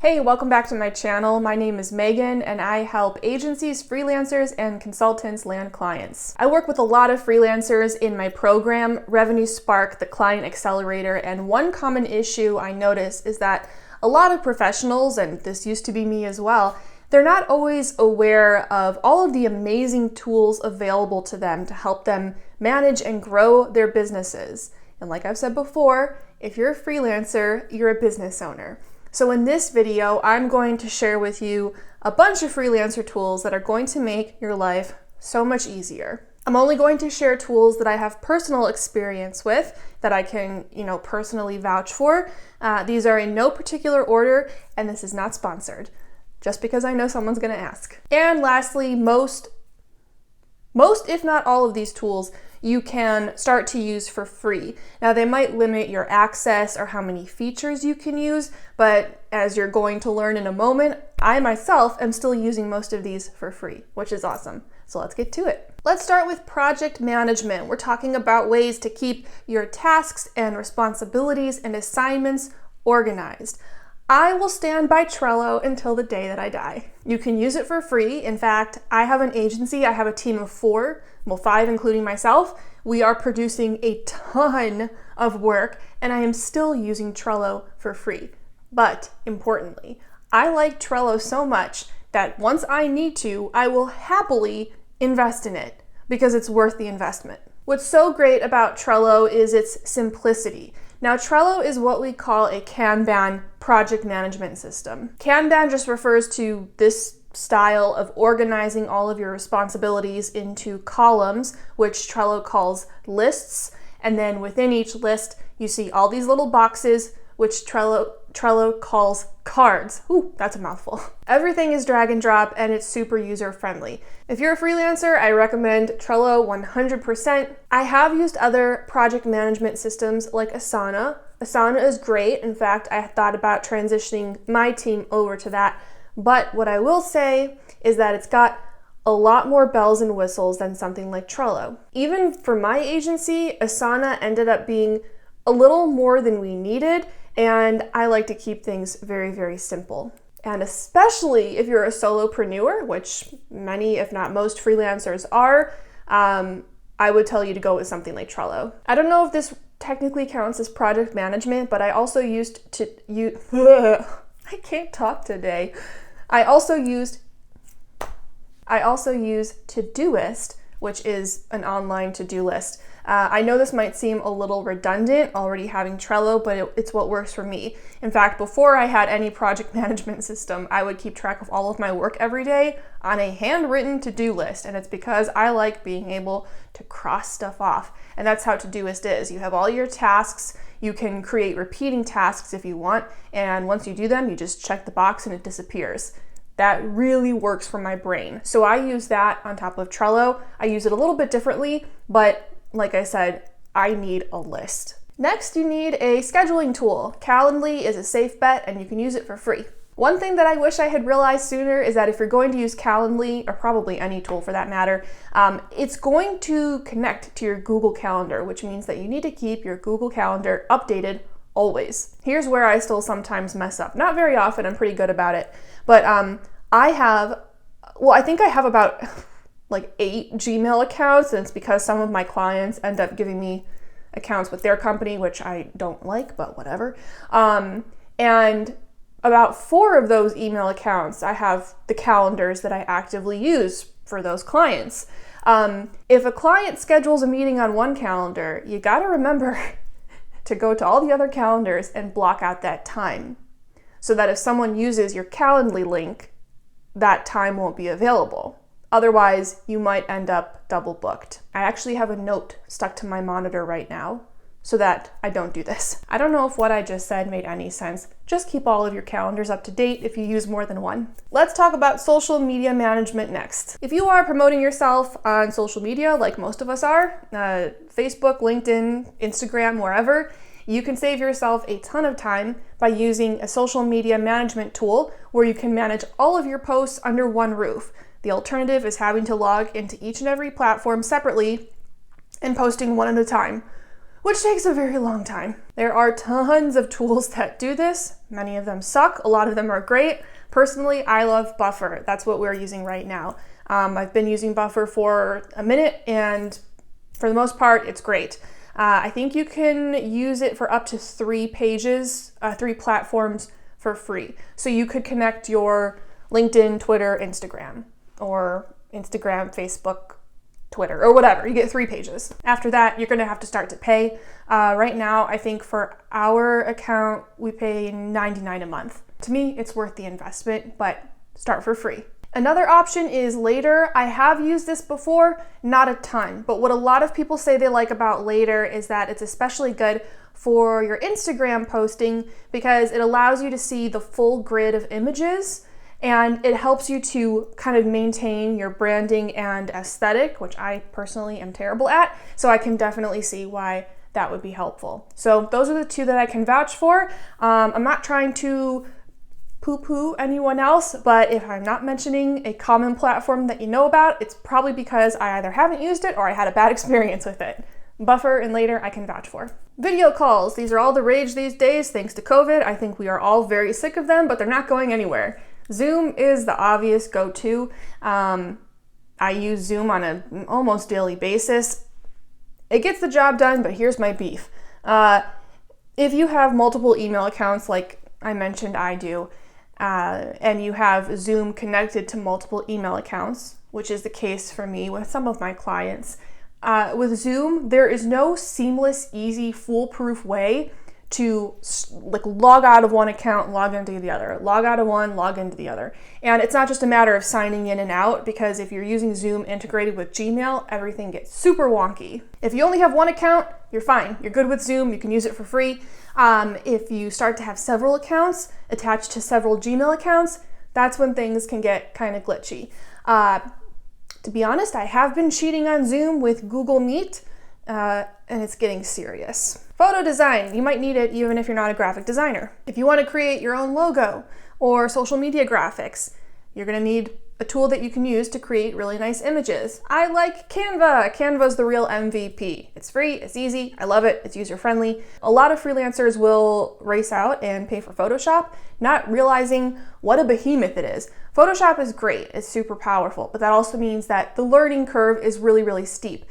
Hey, welcome back to my channel. My name is Megan and I help agencies, freelancers, and consultants land clients. I work with a lot of freelancers in my program, Revenue Spark, the Client Accelerator, and one common issue I notice is that a lot of professionals, and this used to be me as well, they're not always aware of all of the amazing tools available to them to help them manage and grow their businesses. And like I've said before, if you're a freelancer, you're a business owner. So in this video, I'm going to share with you a bunch of freelancer tools that are going to make your life so much easier. I'm only going to share tools that I have personal experience with, that I can, personally vouch for. These are in no particular order, and this is not sponsored, just because I know someone's gonna ask. And lastly, most if not all of these tools you can start to use for free. Now they might limit your access or how many features you can use, but as you're going to learn in a moment, I myself am still using most of these for free, which is awesome. So let's get to it. Let's start with project management. We're talking about ways to keep your tasks and responsibilities and assignments organized. I will stand by Trello until the day that I die. You can use it for free. In fact, I have an agency. I have a team of 5 including myself. We are producing a ton of work and I am still using Trello for free. But importantly, I like Trello so much that once I need to, I will happily invest in it because it's worth the investment. What's so great about Trello is its simplicity. Now, Trello is what we call a Kanban project management system. Kanban just refers to this style of organizing all of your responsibilities into columns, which Trello calls lists. And then within each list, you see all these little boxes, which Trello calls cards. Ooh, that's a mouthful. Everything is drag and drop and it's super user friendly. If you're a freelancer, I recommend Trello 100%. I have used other project management systems like Asana. Asana is great. In fact, I thought about transitioning my team over to that. But what I will say is that it's got a lot more bells and whistles than something like Trello. Even for my agency, Asana ended up being a little more than we needed, and I like to keep things very, very simple. And especially if you're a solopreneur, which many, if not most freelancers are, I would tell you to go with something like Trello. I don't know if this technically counts as project management, but I also used to use, I can't talk today. I also use Todoist, which is an online to-do list. I know this might seem a little redundant already having Trello, but it's what works for me. In fact, before I had any project management system, I would keep track of all of my work every day on a handwritten to-do list. And it's because I like being able to cross stuff off. And that's how Todoist is. You have all your tasks. You can create repeating tasks if you want. And once you do them, you just check the box and it disappears. That really works for my brain. So I use that on top of Trello. I use it a little bit differently, but like I said, I need a list. Next, you need a scheduling tool. Calendly is a safe bet and you can use it for free. One thing that I wish I had realized sooner is that if you're going to use Calendly, or probably any tool for that matter, it's going to connect to your Google Calendar, which means that you need to keep your Google Calendar updated always. Here's where I still sometimes mess up. Not very often, I'm pretty good about it. But I think I have about like 8 Gmail accounts, and it's because some of my clients end up giving me accounts with their company, which I don't like, but whatever. And about 4 of those email accounts, I have the calendars that I actively use for those clients. If a client schedules a meeting on one calendar, you gotta remember to go to all the other calendars and block out that time so that if someone uses your Calendly link, that time won't be available. Otherwise, you might end up double booked. I actually have a note stuck to my monitor right now so that I don't do this. I don't know if what I just said made any sense. Just keep all of your calendars up to date if you use more than one. Let's talk about social media management next. If you are promoting yourself on social media, like most of us are, Facebook, LinkedIn, Instagram, wherever, you can save yourself a ton of time by using a social media management tool where you can manage all of your posts under one roof. The alternative is having to log into each and every platform separately and posting one at a time, which takes a very long time. There are tons of tools that do this. Many of them suck. A lot of them are great. Personally, I love Buffer. That's what we're using right now. I've been using Buffer for a minute, and for the most part, it's great. I think you can use it for up to 3 pages, 3 platforms for free. So you could connect your LinkedIn, Twitter, Instagram, or Instagram, Facebook, Twitter, or whatever. You get 3 pages. After that, you're gonna have to start to pay. Right now, I think for our account, we pay $99 a month. To me, it's worth the investment, but start for free. Another option is Later. I have used this before, not a ton, but what a lot of people say they like about Later is that it's especially good for your Instagram posting because it allows you to see the full grid of images, and it helps you to kind of maintain your branding and aesthetic, which I personally am terrible at, so I can definitely see why that would be helpful. So those are the 2 that I can vouch for. I'm not trying to poo-poo anyone else, but if I'm not mentioning a common platform that you know about, it's probably because I either haven't used it or I had a bad experience with it. Buffer and Later I can vouch for. Video calls. These are all the rage these days thanks to COVID. I think we are all very sick of them, but they're not going anywhere. Zoom is the obvious go-to. I use Zoom on an almost daily basis. It gets the job done, but here's my beef. If you have multiple email accounts like I mentioned I do, and you have Zoom connected to multiple email accounts, which is the case for me with some of my clients. With Zoom, there is no seamless, easy, foolproof way to log out of one account, log into the other, log out of one, log into the other. And it's not just a matter of signing in and out, because if you're using Zoom integrated with Gmail, everything gets super wonky. If you only have one account, you're fine. You're good with Zoom. You can use it for free. If you start to have several accounts attached to several Gmail accounts, that's when things can get kind of glitchy. To be honest, I have been cheating on Zoom with Google Meet, and it's getting serious. Photo design, you might need it even if you're not a graphic designer. If you want to create your own logo or social media graphics, you're going to need a tool that you can use to create really nice images. I like Canva. Canva's the real MVP. It's free, it's easy, I love it, it's user-friendly. A lot of freelancers will race out and pay for Photoshop, not realizing what a behemoth it is. Photoshop is great, it's super powerful, but that also means that the learning curve is really, really steep.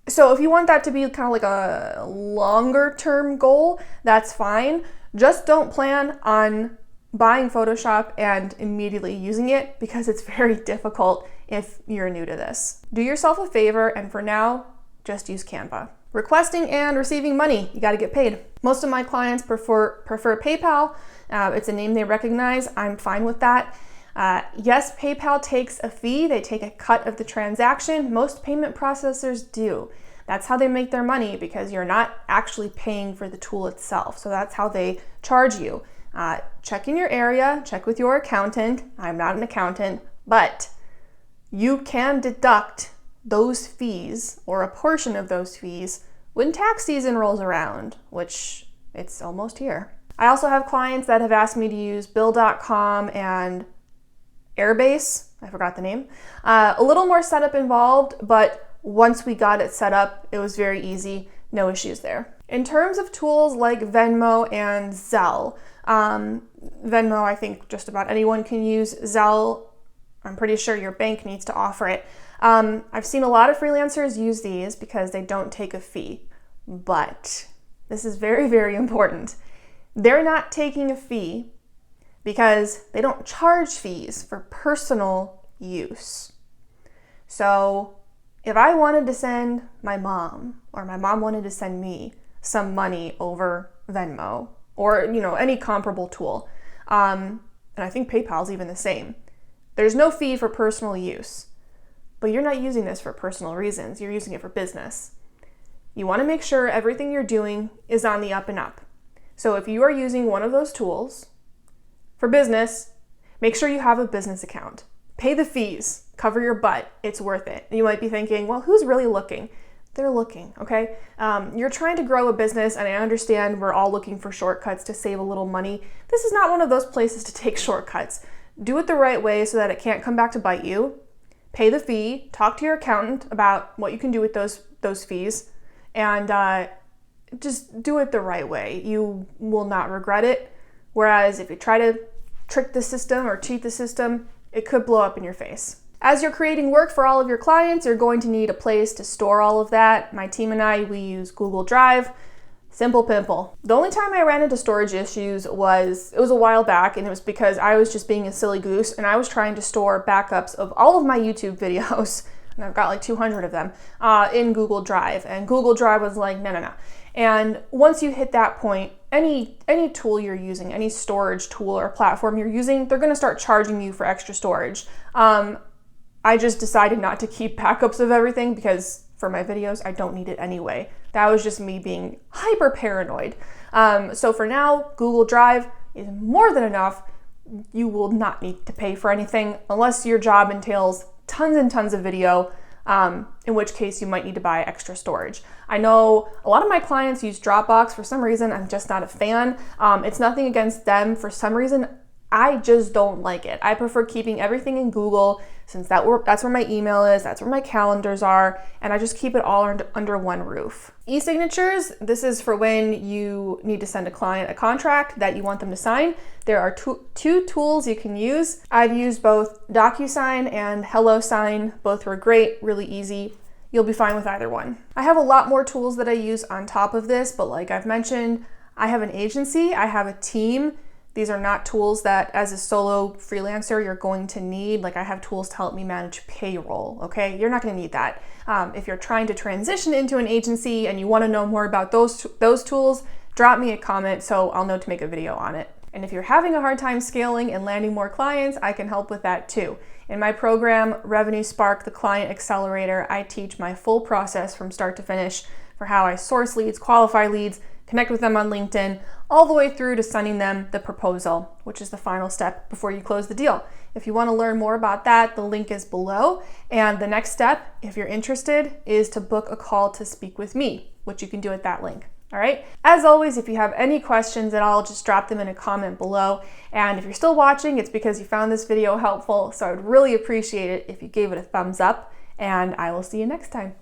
So if you want that to be kind of like a longer term goal, that's fine. Just don't plan on buying Photoshop and immediately using it, because it's very difficult if you're new to this. Do yourself a favor, and for now, just use Canva. Requesting and receiving money, you gotta get paid. Most of my clients prefer PayPal. It's a name they recognize. I'm fine with that. Yes, PayPal takes a fee. They take a cut of the transaction. Most payment processors do. That's how they make their money, because you're not actually paying for the tool itself. So that's how they charge you. Check in your area, check with your accountant. I'm not an accountant, but you can deduct those fees or a portion of those fees when tax season rolls around, which it's almost here. I also have clients that have asked me to use Bill.com and Airbase, I forgot the name. A little more setup involved, but once we got it set up, it was very easy, no issues there. In terms of tools like Venmo and Zell, Venmo, I think just about anyone can use. Zell, I'm pretty sure your bank needs to offer it. I've seen a lot of freelancers use these because they don't take a fee, but this is very, very important. They're not taking a fee because they don't charge fees for personal use. So if I wanted to send my mom, or my mom wanted to send me some money over Venmo, or any comparable tool, and I think PayPal's even the same, there's no fee for personal use. But you're not using this for personal reasons, you're using it for business. You want to make sure everything you're doing is on the up and up. So if you are using one of those tools for business, make sure you have a business account. Pay the fees, cover your butt, it's worth it. You might be thinking, well, who's really looking? They're looking, okay? You're trying to grow a business, and I understand we're all looking for shortcuts to save a little money. This is not one of those places to take shortcuts. Do it the right way so that it can't come back to bite you. Pay the fee, talk to your accountant about what you can do with those fees, and just do it the right way. You will not regret it. Whereas if you try to trick the system or cheat the system, it could blow up in your face. As you're creating work for all of your clients, you're going to need a place to store all of that. My team and I, we use Google Drive. Simple pimple. The only time I ran into storage issues it was a while back, and it was because I was just being a silly goose and I was trying to store backups of all of my YouTube videos, and I've got like 200 of them, in Google Drive. And Google Drive was like, no. And once you hit that point, any tool you're using, any storage tool or platform you're using, they're gonna start charging you for extra storage. I just decided not to keep backups of everything because for my videos, I don't need it anyway. That was just me being hyper paranoid. So for now, Google Drive is more than enough. You will not need to pay for anything unless your job entails tons and tons of video, in which case you might need to buy extra storage. I know a lot of my clients use Dropbox. For some reason, I'm just not a fan. It's nothing against them. For some reason, I just don't like it. I prefer keeping everything in Google, since that's where my email is, that's where my calendars are, and I just keep it all under one roof. E-signatures, this is for when you need to send a client a contract that you want them to sign. There are two tools you can use. I've used both DocuSign and HelloSign. Both were great, really easy. You'll be fine with either one. I have a lot more tools that I use on top of this, but like I've mentioned, I have an agency, I have a team. These are not tools that as a solo freelancer you're going to need. Like I have tools to help me manage payroll, okay? You're not gonna need that. If you're trying to transition into an agency and you wanna know more about those tools, drop me a comment so I'll know to make a video on it. And if you're having a hard time scaling and landing more clients, I can help with that too. In my program, Revenue Spark, the Client Accelerator, I teach my full process from start to finish for how I source leads, qualify leads, connect with them on LinkedIn, all the way through to sending them the proposal, which is the final step before you close the deal. If you want to learn more about that, the link is below. And the next step, if you're interested, is to book a call to speak with me, which you can do at that link. All right. As always, if you have any questions at all, just drop them in a comment below. And if you're still watching, it's because you found this video helpful. So I would really appreciate it if you gave it a thumbs up, and I will see you next time.